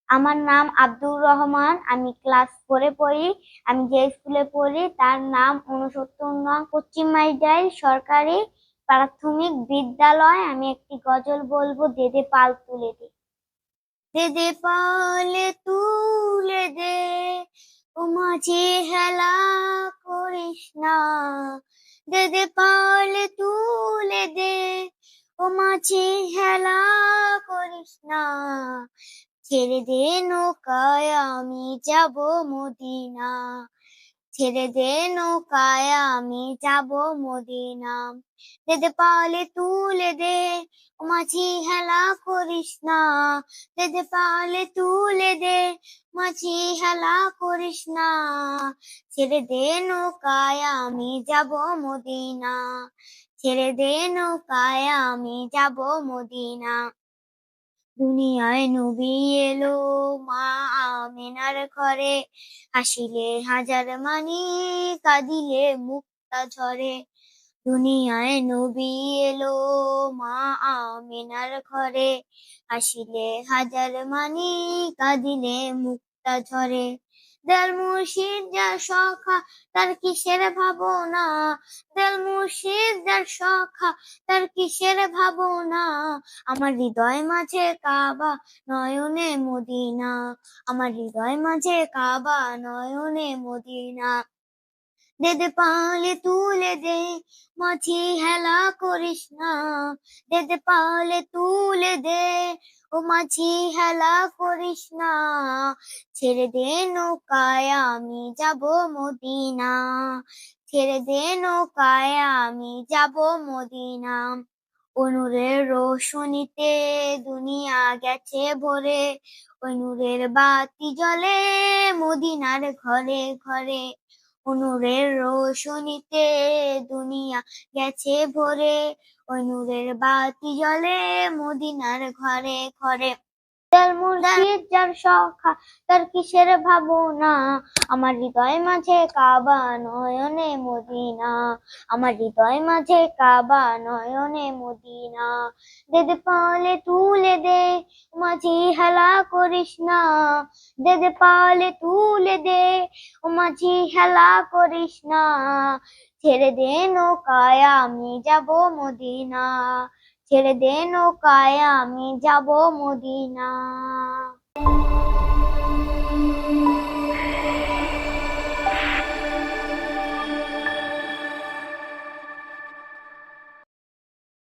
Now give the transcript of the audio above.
আমার নাম আব্দুর রহমান। আমি ক্লাস 4-এ পড়ি। আমি যে স্কুলে পড়ি তার নাম 69 নং পশ্চিম মাইজদাইল সরকারি প্রাথমিক বিদ্যালয়। আমি একটি গজল বলবো, দেদে পাল তুলে দে। দেদে পাল তুলে দে, ও মাঝি হেলা করিস না। দেদে পাল তুলে দে, ও মাঝি হেলা করিস না। ছেড়ে দে নৌকায় আমি যাব মদিনা। ছেড়ে দে নৌকায় আমি যাব মদিনা। দেদে পালে তুলে দে, ও মাঝি হেলা করিস না। দেদে পালে তুলে দে, মাঝি হেলা করিস না। ছেড়ে দে নৌকায় আমি যাব মদিনা। ছেড়ে দে নৌকায় আমি যাব মদিনা। দুনিয়ায় নবী এলো মা আমেনার ঘরে, হাসিলে হাজার মানি কাঁদিলে মুক্তা ঝরে। দুনিয়ায় নবী এলো মা আমেনার ঘরে, হাসিলে হাজার মানি কাঁদিলে মুক্তা ঝরে। দেল মুর্শিদ যার সখা তার কিসের ভাবনা। দেল মুর্শিদ যার সখা তার কিসের ভাবনা। আমার হৃদয় মাঝে কাবা নয়নে মদিনা। আমার হৃদয় মাঝে কাবা নয়নে মদিনা। দেদে পালে তুলে দে, মাঝি হেলা করিস না। দেদে পালে তুলে দে, ও মাঝি হেলা করিস না। ছেড়ে দে নৌকায় আমি যাব মদিনা। ছেড়ে দে নৌকায় আমি যাব মদিনা। ওই নূরের রোশনীতে দুনিয়া গেছে ভরে, ওই নূরের বাতি জ্বলে মদিনার ঘরে ঘরে। ওই নূরের রোশনীতে দুনিয়া গেছে ভরে, ওই নূরের বাতি জ্বলে মদিনার ঘরে ঘরে। দেল মুর্শিদ যার সখা তার কিসের ভাবনা। আমার হৃদয় মাঝে কাবা নয়নে মদিনা। আমার হৃদয় মাঝে কাবা নয়নে মদিনা। দেদে পালে তুলে দে, মাঝি হেলা করিস না। দেদে পালে তুলে দে, ও মাঝি হেলা করিস না। ছেড়ে দে নৌকায় আমি যাব মদিনা। ছেড়ে দে নৌকায় আমি যাব মদিনা।